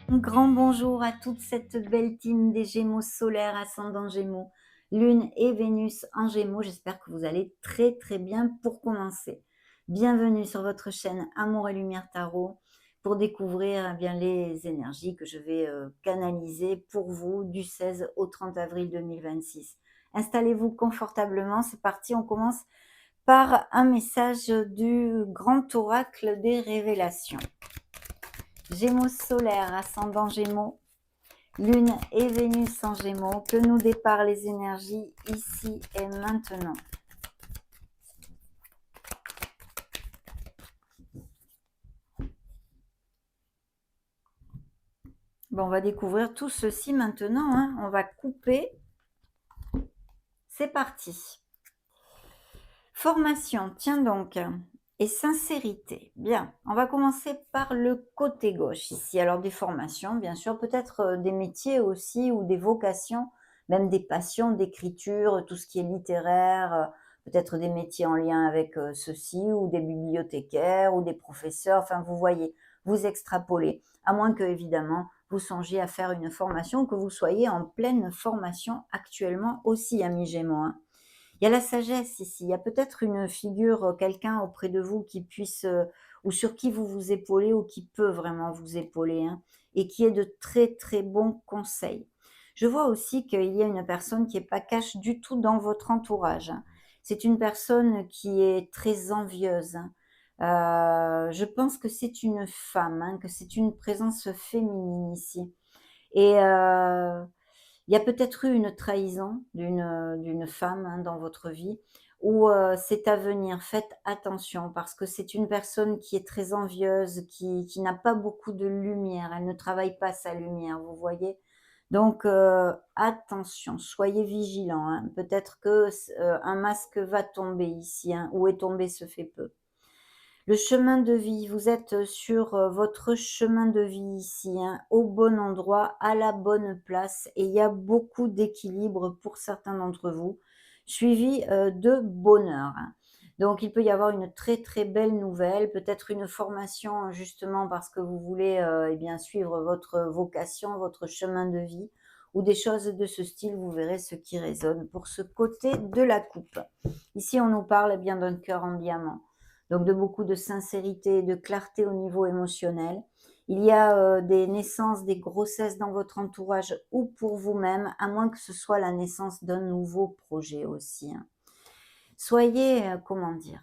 Un grand bonjour à toute cette belle team des Gémeaux solaires, ascendant Gémeaux, Lune et Vénus en Gémeaux. J'espère que vous allez très très bien pour commencer. Bienvenue sur votre chaîne Amour et Lumière Tarot pour découvrir bien les énergies que je vais canaliser pour vous du 16 au 30 avril 2026. Installez-vous confortablement, c'est parti, on commence par un message du grand oracle des révélations. Gémeaux solaires, ascendant Gémeaux, Lune et Vénus en Gémeaux, que nous déparent les énergies ici et maintenant. Bon, on va découvrir tout ceci maintenant, hein. On va couper. C'est parti. Formation, tiens donc, et sincérité. Bien, on va commencer par le côté gauche ici. Alors des formations, bien sûr, peut-être des métiers aussi ou des vocations, même des passions d'écriture, tout ce qui est littéraire, peut-être des métiers en lien avec ceci ou des bibliothécaires ou des professeurs. Enfin, vous voyez, vous extrapolez, à moins que évidemment vous songiez à faire une formation, que vous soyez en pleine formation actuellement aussi, amis Gémeaux, hein. Il y a la sagesse ici, il y a peut-être une figure, quelqu'un auprès de vous qui puisse, ou sur qui vous vous épaulez ou qui peut vraiment vous épauler, hein, et qui est de très, très bons conseils. Je vois aussi qu'il y a une personne qui est pas cash du tout dans votre entourage, hein. C'est une personne qui est très envieuse, hein. Je pense que c'est une femme, hein, que c'est une présence féminine ici et il y a peut-être eu une trahison d'une femme, hein, dans votre vie ou c'est à venir. Faites attention parce que c'est une personne qui est très envieuse, qui n'a pas beaucoup de lumière. Elle ne travaille pas sa lumière, vous voyez? Donc attention, soyez vigilants, hein. Peut-être que un masque va tomber ici, hein, où est tombé ce fait peu. Le chemin de vie, vous êtes sur, votre chemin de vie ici, hein, au bon endroit, à la bonne place et il y a beaucoup d'équilibre pour certains d'entre vous, suivi, de bonheur, hein. Donc il peut y avoir une très, très belle nouvelle, peut-être une formation justement parce que vous voulez, eh bien suivre votre vocation, votre chemin de vie ou des choses de ce style, vous verrez ce qui résonne pour ce côté de la coupe. Ici, on nous parle, eh bien, d'un cœur en diamant. Donc de beaucoup de sincérité, de clarté au niveau émotionnel. Il y a des naissances, des grossesses dans votre entourage ou pour vous-même, à moins que ce soit la naissance d'un nouveau projet aussi, hein. Soyez, comment dire,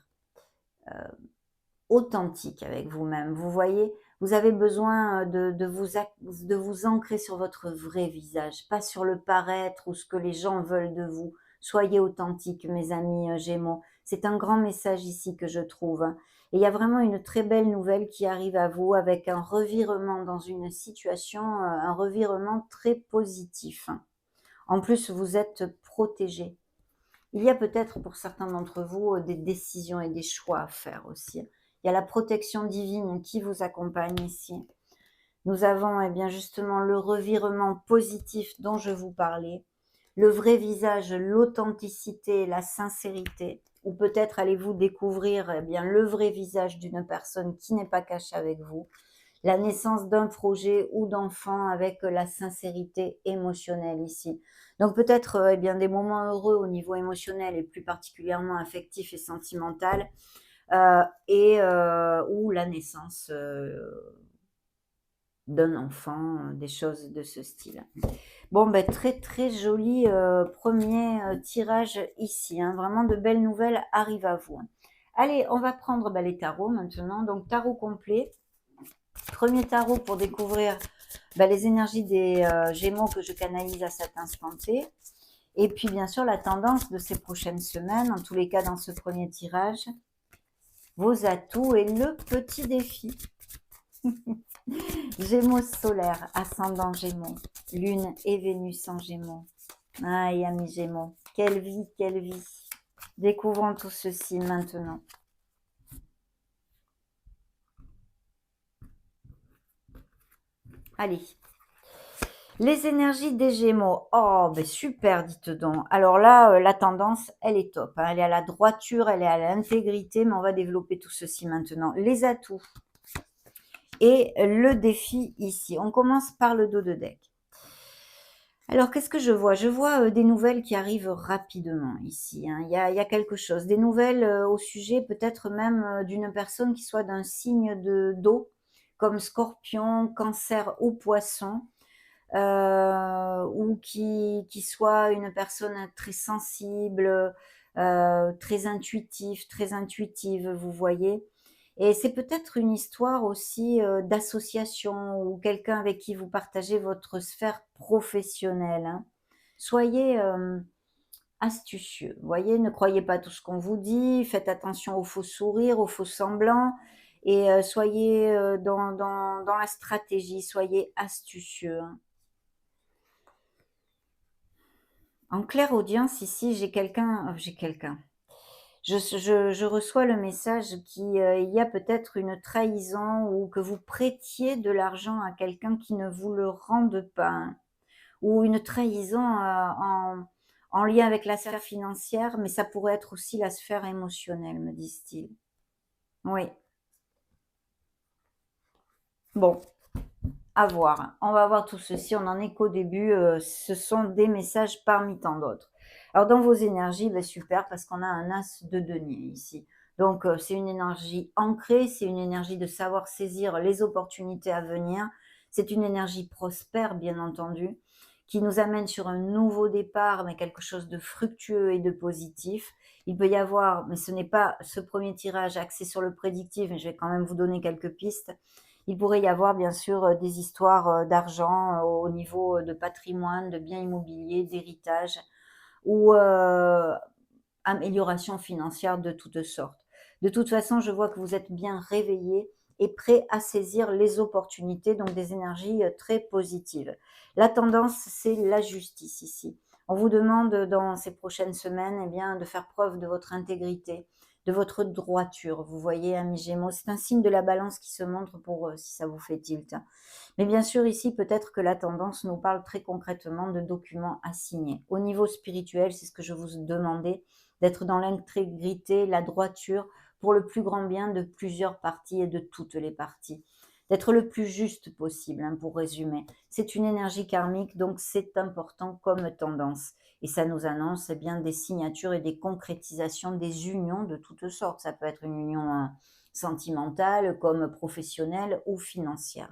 authentique avec vous-même. Vous voyez, vous avez besoin de vous ancrer sur votre vrai visage, pas sur le paraître ou ce que les gens veulent de vous. Soyez authentique, mes amis Gémeaux. C'est un grand message ici que je trouve, hein. Et il y a vraiment une très belle nouvelle qui arrive à vous avec un revirement dans une situation, un revirement très positif, hein. En plus, vous êtes protégés. Il y a peut-être pour certains d'entre vous des décisions et des choix à faire aussi. Il y a la protection divine qui vous accompagne ici. Nous avons eh bien justement le revirement positif dont je vous parlais, le vrai visage, l'authenticité, la sincérité, ou peut-être allez-vous découvrir eh bien le vrai visage d'une personne qui n'est pas cachée avec vous, la naissance d'un projet ou d'enfant avec la sincérité émotionnelle ici. Donc peut-être eh bien des moments heureux au niveau émotionnel et plus particulièrement affectif et sentimental, ou la naissance d'un enfant, des choses de ce style. Bon, ben, très très joli premier tirage ici, hein. Vraiment de belles nouvelles arrivent à vous, hein. Allez, on va prendre les tarots maintenant. Donc tarot complet. Premier tarot pour découvrir les énergies des Gémeaux que je canalise à cet instant T. Et puis bien sûr la tendance de ces prochaines semaines, en tous les cas dans ce premier tirage, vos atouts et le petit défi. Gémeaux solaire, ascendant Gémeaux, Lune et Vénus en Gémeaux. Aïe, amis Gémeaux, quelle vie, quelle vie. Découvrons tout ceci maintenant. Allez, les énergies des Gémeaux. Oh, ben super, dites donc. Alors là, la tendance, elle est top, hein. Elle est à la droiture, elle est à l'intégrité, mais on va développer tout ceci maintenant. Les atouts. et le défi ici. On commence par le dos de deck. Alors, qu'est-ce que je vois? Je vois, des nouvelles qui arrivent rapidement ici, hein. Il y a quelque chose. Des nouvelles, au sujet peut-être même, d'une personne qui soit d'un signe de d'eau, comme Scorpion, Cancer ou Poisson, ou qui soit une personne très sensible, très intuitive, vous voyez? Et c'est peut-être une histoire aussi, d'association ou quelqu'un avec qui vous partagez votre sphère professionnelle, hein. Soyez, astucieux, vous voyez? Ne croyez pas tout ce qu'on vous dit, faites attention aux faux sourires, aux faux semblants et soyez, dans la stratégie, soyez astucieux, hein. En clairaudience ici, j'ai quelqu'un. Je reçois le message il y a peut-être une trahison ou que vous prêtiez de l'argent à quelqu'un qui ne vous le rende pas, hein. Ou une trahison, en lien avec la sphère financière, mais ça pourrait être aussi la sphère émotionnelle, me disent-ils. Oui, bon, à voir. On va voir tout ceci, on n'en est qu'au début, ce sont des messages parmi tant d'autres. Alors dans vos énergies, bah, super parce qu'on a un as de denier ici. Donc c'est une énergie ancrée, c'est une énergie de savoir saisir les opportunités à venir. C'est une énergie prospère, bien entendu, qui nous amène sur un nouveau départ, mais quelque chose de fructueux et de positif. Il peut y avoir, mais ce n'est pas ce premier tirage axé sur le prédictif, mais je vais quand même vous donner quelques pistes. Il pourrait y avoir bien sûr, des histoires, d'argent, au niveau, de patrimoine, de biens immobiliers, d'héritage ou, amélioration financière de toutes sortes. De toute façon, je vois que vous êtes bien réveillé et prêt à saisir les opportunités, donc des énergies, très positives. La tendance, c'est la justice ici. On vous demande dans ces prochaines semaines, eh bien, de faire preuve de votre intégrité, de votre droiture. Vous voyez, amis Gémeaux, c'est un signe de la balance qui se montre pour, si ça vous fait tilt. Mais bien sûr, ici, peut-être que la tendance nous parle très concrètement de documents à signer. Au niveau spirituel, c'est ce que je vous demandais, d'être dans l'intégrité, la droiture, pour le plus grand bien de plusieurs parties et de toutes les parties. D'être le plus juste possible, hein, pour résumer. C'est une énergie karmique, donc c'est important comme tendance. Et ça nous annonce eh bien, des signatures et des concrétisations des unions de toutes sortes. Ça peut être une union sentimentale, comme professionnelle ou financière.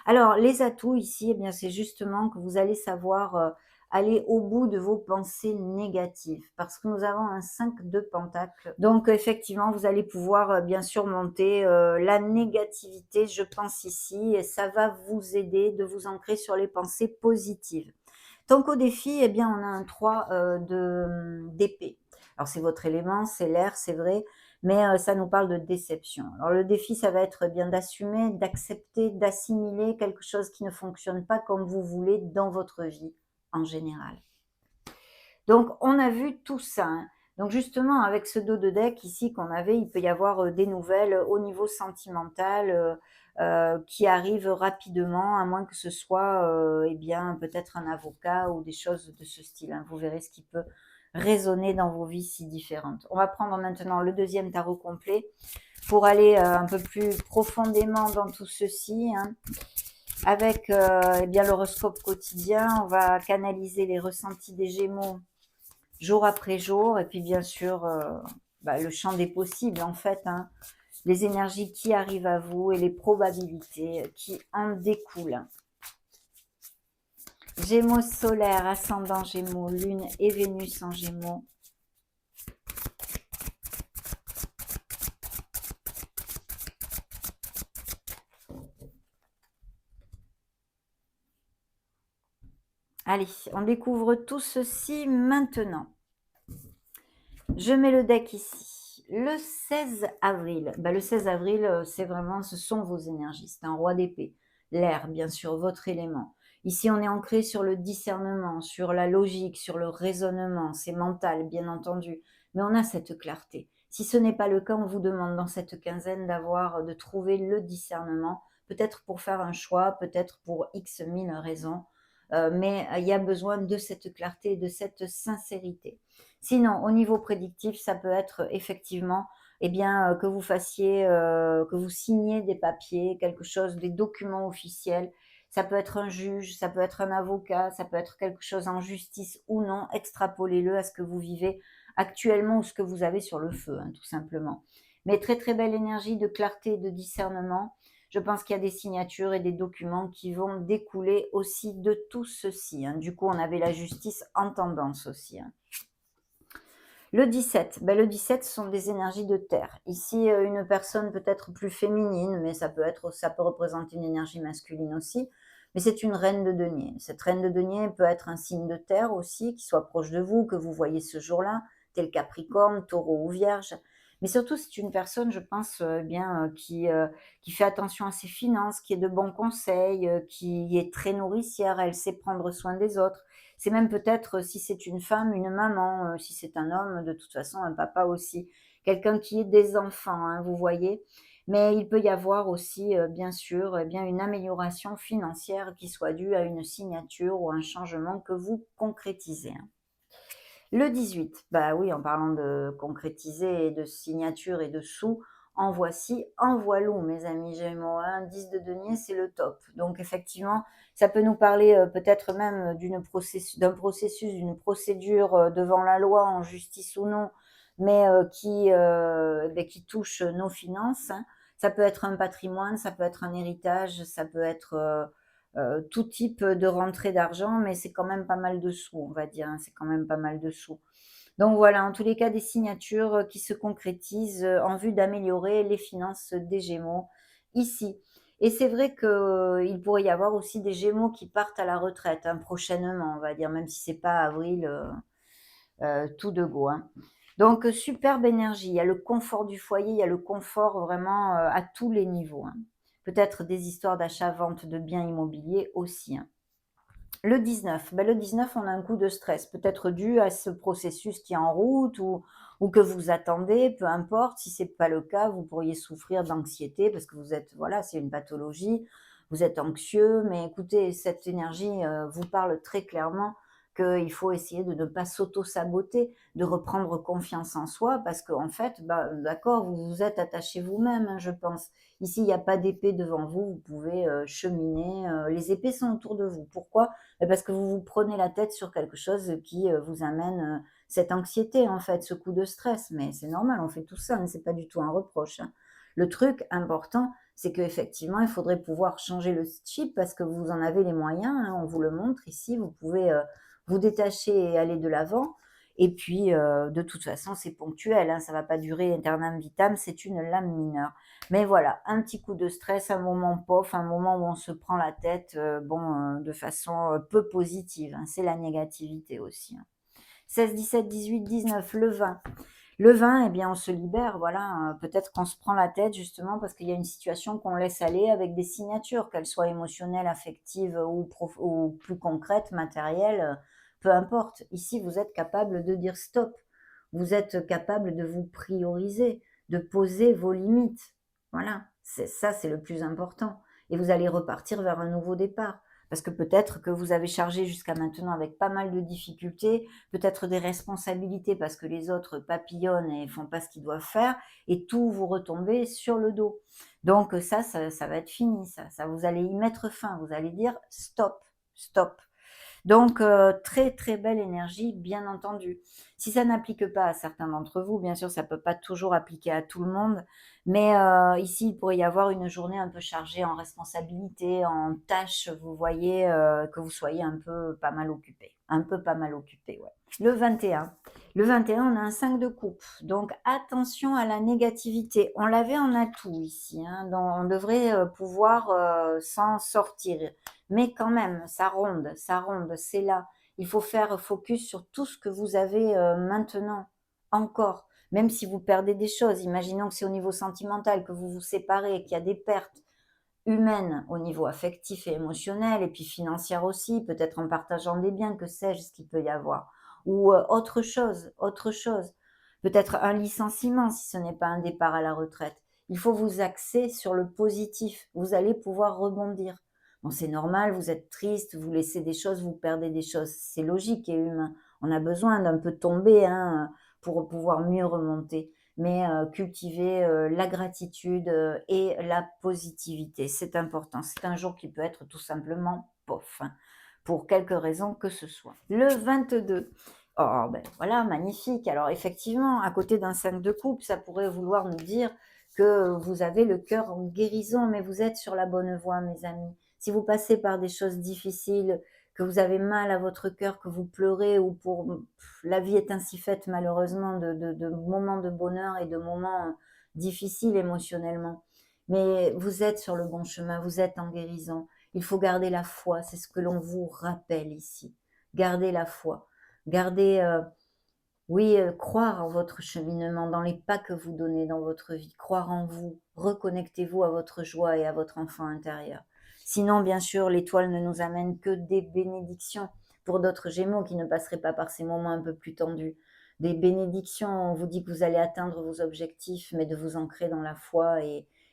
Alors, les atouts ici, eh bien, c'est justement que vous allez savoir aller au bout de vos pensées négatives, parce que nous avons un 5 de pentacle. Donc, effectivement, vous allez pouvoir bien sûr monter la négativité, je pense ici, et ça va vous aider de vous ancrer sur les pensées positives. Tant qu'au défi, eh bien, on a un 3 d'épée. Alors, c'est votre élément, c'est l'air, c'est vrai, mais ça nous parle de déception. Alors, le défi, ça va être bien d'accepter, d'assimiler quelque chose qui ne fonctionne pas comme vous voulez dans votre vie en général. Donc, on a vu tout ça, hein. Donc, justement, avec ce dos de deck ici qu'on avait, il peut y avoir des nouvelles au niveau sentimental qui arrivent rapidement, à moins que ce soit eh bien, peut-être un avocat ou des choses de ce style, hein. Vous verrez ce qui peut résonner dans vos vies si différentes. On va prendre maintenant le deuxième tarot complet pour aller un peu plus profondément dans tout ceci, hein. Avec eh bien l'horoscope quotidien, on va canaliser les ressentis des Gémeaux jour après jour, et puis bien sûr, le champ des possibles en fait, hein, les énergies qui arrivent à vous et les probabilités qui en découlent. Gémeaux solaire, ascendant Gémeaux, Lune et Vénus en Gémeaux. Allez, on découvre tout ceci maintenant. Je mets le deck ici. Le 16 avril, le 16 avril, c'est vraiment, ce sont vos énergies. C'est un roi d'épée. L'air, bien sûr, votre élément. Ici, on est ancré sur le discernement, sur la logique, sur le raisonnement. C'est mental, bien entendu. Mais on a cette clarté. Si ce n'est pas le cas, on vous demande dans cette quinzaine de trouver le discernement, peut-être pour faire un choix, peut-être pour X mille raisons. Mais il y a besoin de cette clarté et de cette sincérité. Sinon, au niveau prédictif, ça peut être effectivement eh bien, que vous fassiez, que vous signiez des papiers, quelque chose, des documents officiels. Ça peut être un juge, ça peut être un avocat, ça peut être quelque chose en justice ou non. Extrapolez-le à ce que vous vivez actuellement ou ce que vous avez sur le feu, hein, tout simplement. Mais très, très belle énergie de clarté et de discernement. Je pense qu'il y a des signatures et des documents qui vont découler aussi de tout ceci, hein. Du coup, on avait la justice en tendance aussi, hein. Le 17, ben le 17, ce sont des énergies de terre. Ici, une personne peut-être plus féminine, mais ça peut représenter une énergie masculine aussi, mais c'est une reine de denier. Cette reine de denier peut être un signe de terre aussi, qui soit proche de vous, que vous voyez ce jour-là, tel Capricorne, Taureau ou Vierge. Mais surtout, c'est une personne, je pense, qui fait attention à ses finances, qui est de bons conseils, qui est très nourricière, elle sait prendre soin des autres. C'est même peut-être, si c'est une femme, une maman, si c'est un homme, de toute façon, un papa aussi. Quelqu'un qui ait des enfants, hein, vous voyez? Mais il peut y avoir aussi, bien sûr, eh bien, une amélioration financière qui soit due à une signature ou un changement que vous concrétisez, hein. Le 18, bah oui, en parlant de concrétiser et de signature et de sous, en voici, en voilou, mes amis Gémeaux, hein. 10 de denier, c'est le top. Donc effectivement, ça peut nous parler peut-être même d'un processus, d'une procédure devant la loi, en justice ou non, mais qui touche nos finances, hein. Ça peut être un patrimoine, ça peut être un héritage, ça peut être tout type de rentrée d'argent, mais c'est quand même pas mal de sous, on va dire, hein, c'est quand même pas mal de sous. Donc voilà, en tous les cas, des signatures qui se concrétisent en vue d'améliorer les finances des Gémeaux ici. Et c'est vrai qu'il pourrait y avoir aussi des Gémeaux qui partent à la retraite, hein, prochainement, on va dire, même si c'est pas avril tout de go, hein. Donc superbe énergie, il y a le confort du foyer, il y a le confort vraiment à tous les niveaux, hein. Peut-être des histoires d'achat-vente de biens immobiliers aussi, hein. Le 19, ben le 19, on a un coup de stress, peut-être dû à ce processus qui est en route ou que vous attendez, peu importe. Si c'est pas le cas, vous pourriez souffrir d'anxiété parce que vous êtes, voilà, c'est une pathologie, vous êtes anxieux. Mais écoutez, cette énergie vous parle très clairement qu'il faut essayer de ne pas s'auto-saboter, de reprendre confiance en soi parce qu'en fait, bah, d'accord, vous vous êtes attaché vous-même, hein, je pense. Ici, il n'y a pas d'épée devant vous, vous pouvez cheminer. Les épées sont autour de vous. Pourquoi? Parce que vous vous prenez la tête sur quelque chose qui, vous amène, cette anxiété, en fait, ce coup de stress. Mais c'est normal, on fait tout ça, hein, c'est pas du tout un reproche, hein. Le truc important, c'est qu'effectivement, il faudrait pouvoir changer le chip parce que vous en avez les moyens, hein, on vous le montre ici. Vous pouvez, vous détacher et aller de l'avant et puis, de toute façon, c'est ponctuel, hein, ça va pas durer aeternam vitam, c'est une lame mineure. Mais voilà, un petit coup de stress, un moment pof, un moment où on se prend la tête, de façon, peu positive, hein, c'est la négativité aussi, hein. 16, 17, 18, 19, le 20. Le 20, eh bien, on se libère, voilà, peut-être qu'on se prend la tête justement parce qu'il y a une situation qu'on laisse aller avec des signatures, qu'elles soient émotionnelles, affectives ou plus concrètes, matérielles, peu importe. Ici, vous êtes capable de dire stop. Vous êtes capable de vous prioriser, de poser vos limites. Voilà, c'est ça, c'est le plus important. Et vous allez repartir vers un nouveau départ. Parce que peut-être que vous avez chargé jusqu'à maintenant avec pas mal de difficultés, peut-être des responsabilités parce que les autres papillonnent et font pas ce qu'ils doivent faire, et tout vous retomber sur le dos. Donc ça va être fini, ça. Vous allez y mettre fin. Vous allez dire stop, stop. Donc, très, très belle énergie, bien entendu. Si ça n'applique pas à certains d'entre vous, bien sûr, ça ne peut pas toujours appliquer à tout le monde, mais ici, il pourrait y avoir une journée un peu chargée en responsabilités, en tâches, vous voyez, que vous soyez un peu pas mal occupé. Un peu pas mal occupé, ouais. Le 21. Le 21, on a un 5 de coupe, donc attention à la négativité. On l'avait en atout ici, hein, donc on devrait, pouvoir, s'en sortir. Mais quand même, ça ronde, c'est là. Il faut faire focus sur tout ce que vous avez maintenant, encore. Même si vous perdez des choses, imaginons que c'est au niveau sentimental, que vous vous séparez, qu'il y a des pertes humaines au niveau affectif et émotionnel, et puis financière aussi, peut-être en partageant des biens, que sais-je, ce qu'il peut y avoir. Ou autre chose, autre chose. Peut-être un licenciement si ce n'est pas un départ à la retraite. Il faut vous axer sur le positif. Vous allez pouvoir rebondir. Bon, c'est normal, vous êtes triste, vous laissez des choses, vous perdez des choses. C'est logique et humain. On a besoin d'un peu tomber, hein, pour pouvoir mieux remonter. mais cultiver la gratitude et la positivité. C'est important. C'est un jour qui peut être tout simplement pof, hein, pour quelque raison que ce soit. Le 22. Oh, ben voilà, magnifique. Alors effectivement, à côté d'un 5 de coupe, ça pourrait vouloir nous dire que vous avez le cœur en guérison, mais vous êtes sur la bonne voie, mes amis. Si vous passez par des choses difficiles, que vous avez mal à votre cœur, que vous pleurez, ou pour la vie est ainsi faite malheureusement de moments de bonheur et de moments difficiles émotionnellement. Mais vous êtes sur le bon chemin, vous êtes en guérison. Il faut garder la foi, c'est ce que l'on vous rappelle ici. Gardez la foi, gardez, oui, croire en votre cheminement, dans les pas que vous donnez dans votre vie, croire en vous, reconnectez-vous à votre joie et à votre enfant intérieur. Sinon, bien sûr, l'étoile ne nous amène que des bénédictions pour d'autres Gémeaux qui ne passeraient pas par ces moments un peu plus tendus. Des bénédictions, on vous dit que vous allez atteindre vos objectifs, mais de vous ancrer dans la foi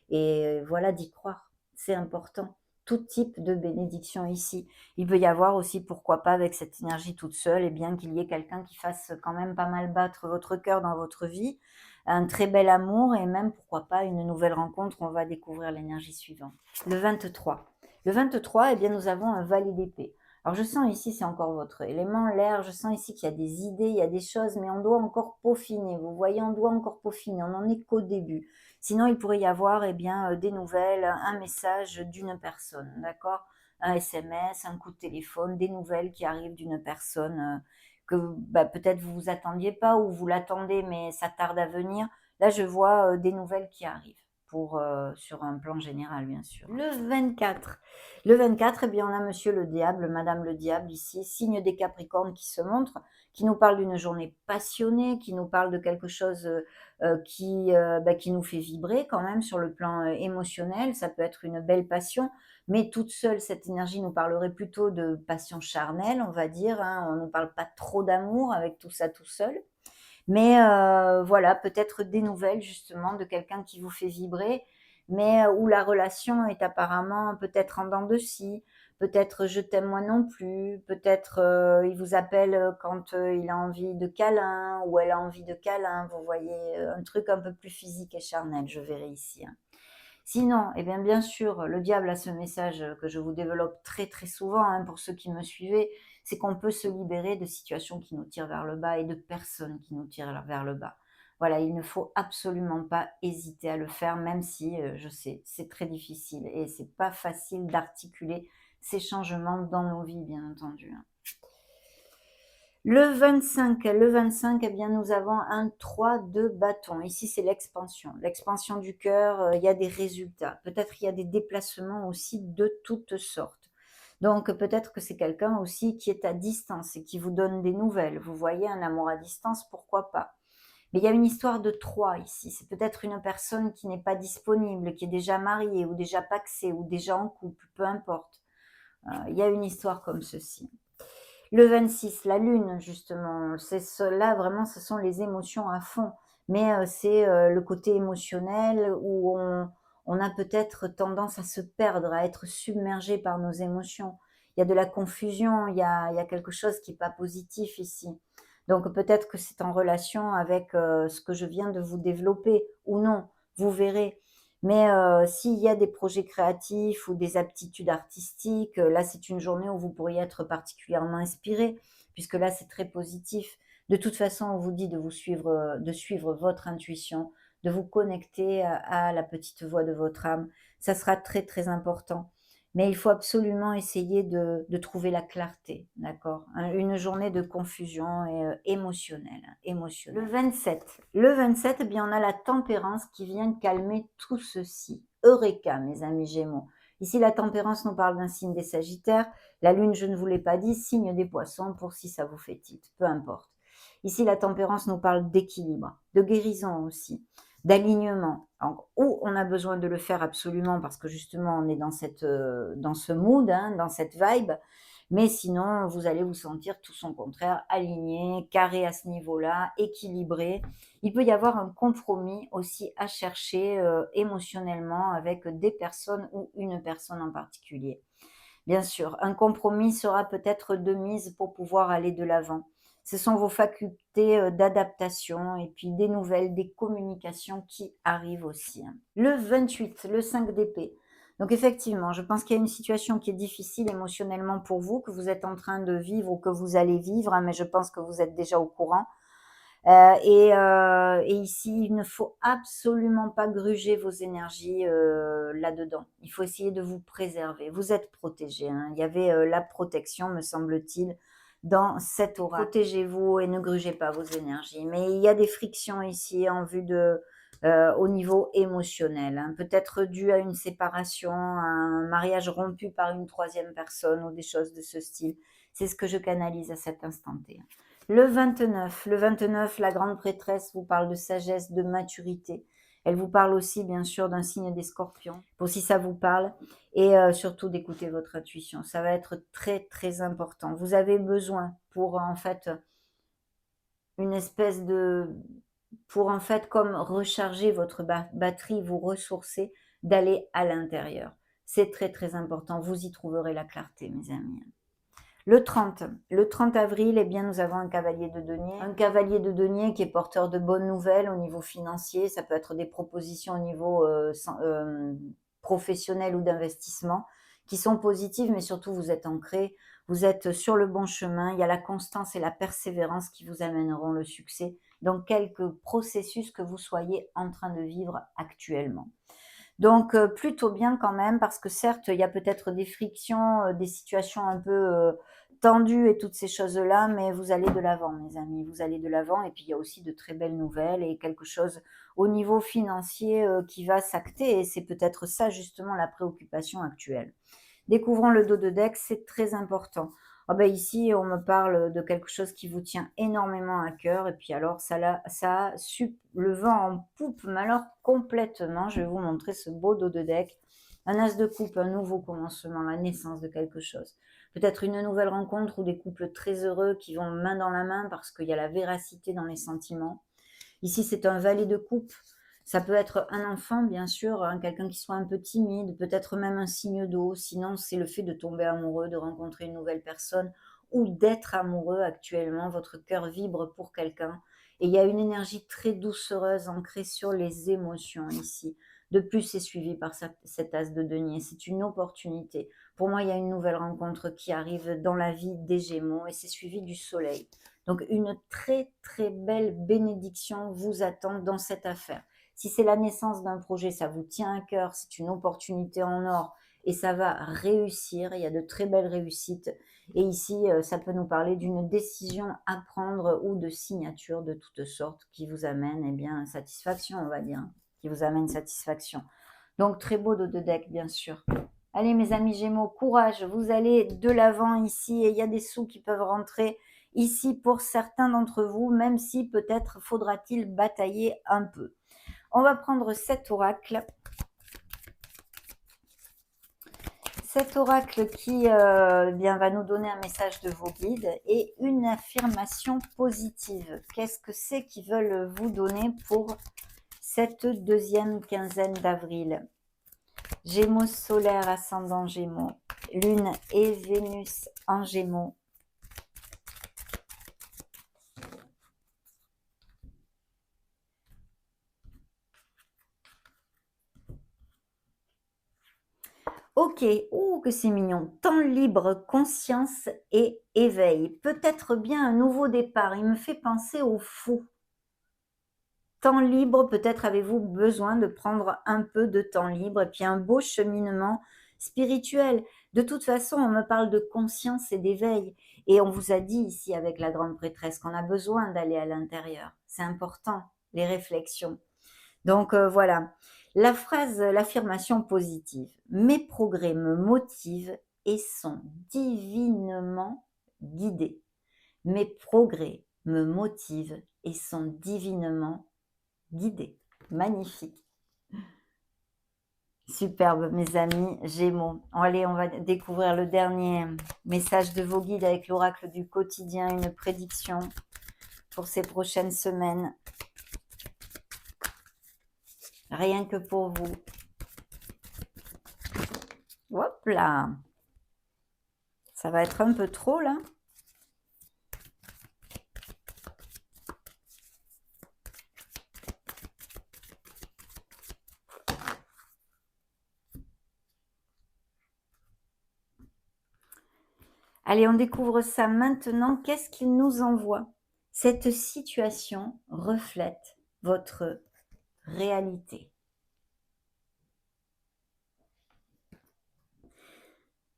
et voilà, d'y croire. C'est important. Tout type de bénédiction ici. Il peut y avoir aussi, pourquoi pas, avec cette énergie toute seule, et bien qu'il y ait quelqu'un qui fasse quand même pas mal battre votre cœur dans votre vie, un très bel amour et même, pourquoi pas, une nouvelle rencontre, on va découvrir l'énergie suivante. Le 23. Le 23, eh bien, nous avons un valet d'épée. Alors, je sens ici, c'est encore votre élément, l'air, je sens ici qu'il y a des idées, il y a des choses, mais on doit encore peaufiner. Vous voyez, on doit encore peaufiner, on n'en est qu'au début. Sinon, il pourrait y avoir, eh bien, des nouvelles, un message d'une personne, d'accord? Un SMS, un coup de téléphone, des nouvelles qui arrivent d'une personne que bah, peut-être vous vous attendiez pas ou vous l'attendez mais ça tarde à venir. Là, je vois des nouvelles qui arrivent pour, sur un plan général, bien sûr. Le 24. Le 24, eh bien, on a monsieur le diable, madame le diable ici, signe des Capricornes qui se montre, qui nous parle d'une journée passionnée, qui nous parle de quelque chose qui nous fait vibrer quand même sur le plan émotionnel. Ça peut être une belle passion, mais toute seule, cette énergie nous parlerait plutôt de passion charnelle, on va dire, hein. On ne parle pas trop d'amour avec tout ça tout seul. Mais voilà, peut-être des nouvelles justement de quelqu'un qui vous fait vibrer, mais où la relation est apparemment peut-être en dents de scie, peut-être je t'aime moi non plus, peut-être il vous appelle quand il a envie de câlin ou elle a envie de câlin, vous voyez, un truc un peu plus physique et charnel, je verrai ici, hein. Sinon, eh bien sûr, le diable a ce message que je vous développe très très souvent, hein, pour ceux qui me suivez, c'est qu'on peut se libérer de situations qui nous tirent vers le bas et de personnes qui nous tirent vers le bas. Voilà, il ne faut absolument pas hésiter à le faire, même si je sais, c'est très difficile et c'est pas facile d'articuler ces changements dans nos vies, bien entendu, hein. Le 25, eh bien, nous avons un 3 de bâton. Ici, c'est l'expansion. L'expansion du cœur, il y a des résultats. Peut-être il y a des déplacements aussi de toutes sortes. Donc, peut-être que c'est quelqu'un aussi qui est à distance et qui vous donne des nouvelles. Vous voyez, un amour à distance, pourquoi pas? Mais il y a une histoire de 3 ici. C'est peut-être une personne qui n'est pas disponible, qui est déjà mariée ou déjà pacsée ou déjà en couple, peu importe. Il y a une histoire comme ceci. Le 26, la lune justement, c'est cela vraiment, ce sont les émotions à fond. Mais c'est, le côté émotionnel où on a peut-être tendance à se perdre, à être submergé par nos émotions. Il y a de la confusion, il y a quelque chose qui est pas positif ici. Donc peut-être que c'est en relation avec, ce que je viens de vous développer ou non, vous verrez. Mais s'il y a des projets créatifs ou des aptitudes artistiques, là, c'est une journée où vous pourriez être particulièrement inspiré, puisque là, c'est très positif. De toute façon, on vous dit de suivre votre intuition, de vous connecter à la petite voix de votre âme. Ça sera très, très important. Mais il faut absolument essayer de trouver la clarté, d'accord? Une journée de confusion et émotionnelle, hein, émotionnelle. Le 27, eh bien, on a la tempérance qui vient calmer tout ceci. Eureka, mes amis Gémeaux. Ici, la tempérance nous parle d'un signe des Sagittaires. La lune, je ne vous l'ai pas dit, signe des Poissons, pour si ça vous fait tilt, peu importe. Ici, la tempérance nous parle d'équilibre, de guérison aussi, d'alignement. Où on a besoin de le faire absolument parce que justement, on est dans dans ce mood, hein, dans cette vibe. Mais sinon, vous allez vous sentir tout son contraire, aligné, carré à ce niveau-là, équilibré. Il peut y avoir un compromis aussi à chercher émotionnellement avec des personnes ou une personne en particulier. Bien sûr, un compromis sera peut-être de mise pour pouvoir aller de l'avant. Ce sont vos facultés d'adaptation et puis des nouvelles, des communications qui arrivent aussi, hein. Le 28, le 5 d'épée. Donc effectivement, je pense qu'il y a une situation qui est difficile émotionnellement pour vous, que vous êtes en train de vivre ou que vous allez vivre, hein, mais je pense que vous êtes déjà au courant. Et ici, il ne faut absolument pas gruger vos énergies, là-dedans. Il faut essayer de vous préserver. Vous êtes protégés, hein. Il y avait, la protection, me semble-t-il, dans cet oracle. Protégez-vous et ne grugez pas vos énergies. Mais il y a des frictions ici en vue de, au niveau émotionnel, hein. Peut-être dû à une séparation, à un mariage rompu par une troisième personne ou des choses de ce style. C'est ce que je canalise à cet instant T. Le 29, la grande prêtresse vous parle de sagesse, de maturité. Elle vous parle aussi, bien sûr, d'un signe des scorpions, pour si ça vous parle, et surtout d'écouter votre intuition. Ça va être très, très important. Vous avez besoin pour, en fait, une espèce de... pour, en fait, comme recharger votre batterie, vous ressourcer, d'aller à l'intérieur. C'est très, très important. Vous y trouverez la clarté, mes amis. Le 30 avril, eh bien, nous avons un cavalier de denier. Un cavalier de denier qui est porteur de bonnes nouvelles au niveau financier. Ça peut être des propositions au niveau professionnel ou d'investissement qui sont positives, mais surtout vous êtes ancré, vous êtes sur le bon chemin. Il y a la constance et la persévérance qui vous amèneront le succès dans quelques processus que vous soyez en train de vivre actuellement. Donc plutôt bien quand même, parce que certes, il y a peut-être des frictions, des situations un peu tendues et toutes ces choses-là, mais vous allez de l'avant, mes amis, vous allez de l'avant. Et puis il y a aussi de très belles nouvelles et quelque chose au niveau financier qui va s'acter, et c'est peut-être ça justement la préoccupation actuelle. Découvrons le dos de deck, c'est très important. Ah ben ici, on me parle de quelque chose qui vous tient énormément à cœur, et puis alors ça a le vent en poupe, mais alors complètement. Je vais vous montrer ce beau dos de deck. Un as de coupe, un nouveau commencement, la naissance de quelque chose. Peut-être une nouvelle rencontre ou des couples très heureux qui vont main dans la main parce qu'il y a la véracité dans les sentiments. Ici, c'est un valet de coupe. Ça peut être un enfant, bien sûr, hein, quelqu'un qui soit un peu timide, peut-être même un signe d'eau. Sinon, c'est le fait de tomber amoureux, de rencontrer une nouvelle personne ou d'être amoureux actuellement. Votre cœur vibre pour quelqu'un. Et il y a une énergie très doucereuse ancrée sur les émotions ici. De plus, c'est suivi par cet as de denier. C'est une opportunité. Pour moi, il y a une nouvelle rencontre qui arrive dans la vie des Gémeaux et c'est suivi du soleil. Donc, une très, très belle bénédiction vous attend dans cette affaire. Si c'est la naissance d'un projet, ça vous tient à cœur, c'est une opportunité en or et ça va réussir. Il y a de très belles réussites. Et ici, ça peut nous parler d'une décision à prendre ou de signature de toutes sortes qui vous amène, eh bien, satisfaction, on va dire, qui vous amène satisfaction. Donc, très beau dos de deck, bien sûr. Allez, mes amis Gémeaux, courage, vous allez de l'avant ici et il y a des sous qui peuvent rentrer ici pour certains d'entre vous, même si peut-être faudra-t-il batailler un peu. On va prendre cet oracle. Cet oracle qui bien, va nous donner un message de vos guides et une affirmation positive. Qu'est-ce que c'est qu'ils veulent vous donner pour cette deuxième quinzaine d'avril? Gémeaux solaire, ascendant Gémeaux, Lune et Vénus en Gémeaux. Ok, oh que c'est mignon. Temps libre, conscience et éveil. Peut-être bien un nouveau départ. Il me fait penser au fou. Temps libre, peut-être avez-vous besoin de prendre un peu de temps libre et puis un beau cheminement spirituel. De toute façon, on me parle de conscience et d'éveil. Et on vous a dit ici avec la grande prêtresse qu'on a besoin d'aller à l'intérieur. C'est important, les réflexions. Donc voilà, la phrase, l'affirmation positive. Mes progrès me motivent et sont divinement guidés. Mes progrès me motivent et sont divinement guidés. Magnifique. Superbe, mes amis Gémeaux. Allez, on va découvrir le dernier message de vos guides avec l'oracle du quotidien, une prédiction pour ces prochaines semaines. Rien que pour vous. Hop là. Ça va être un peu trop là. Allez, on découvre ça maintenant. Qu'est-ce qu'il nous envoie? Cette situation reflète votre réalité.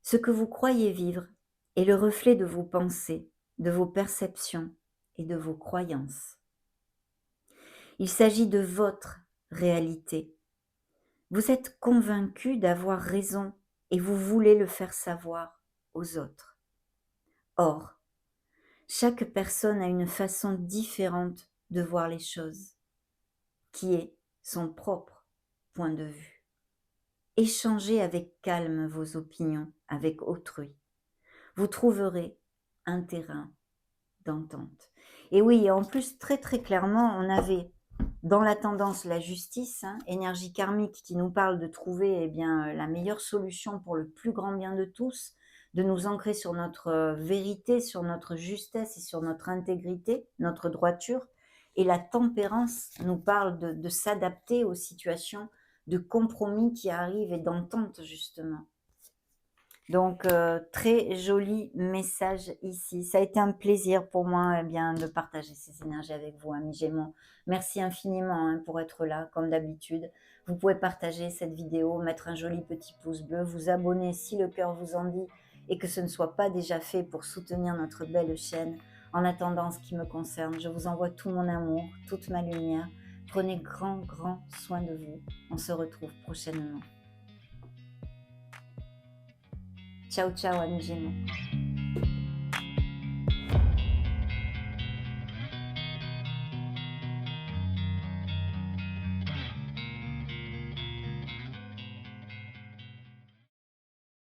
Ce que vous croyez vivre est le reflet de vos pensées, de vos perceptions et de vos croyances. Il s'agit de votre réalité. Vous êtes convaincu d'avoir raison et vous voulez le faire savoir aux autres. Or, chaque personne a une façon différente de voir les choses, qui est son propre point de vue. Échangez avec calme vos opinions avec autrui. Vous trouverez un terrain d'entente. Et oui, en plus, très très clairement, on avait dans la tendance la justice, énergie karmique qui nous parle de trouver la meilleure solution pour le plus grand bien de tous, de nous ancrer sur notre vérité, sur notre justesse et sur notre intégrité, notre droiture. Et la tempérance nous parle de s'adapter aux situations de compromis qui arrivent et d'entente justement. Donc, très joli message ici. Ça a été un plaisir pour moi de partager ces énergies avec vous, amis Gémeaux. Merci infiniment pour être là, comme d'habitude. Vous pouvez partager cette vidéo, mettre un joli petit pouce bleu, vous abonner si le cœur vous en dit et que ce ne soit pas déjà fait pour soutenir notre belle chaîne. En attendant, ce qui me concerne, je vous envoie tout mon amour, toute ma lumière. Prenez grand soin de vous. On se retrouve prochainement. Ciao, ciao, amis Gémeaux.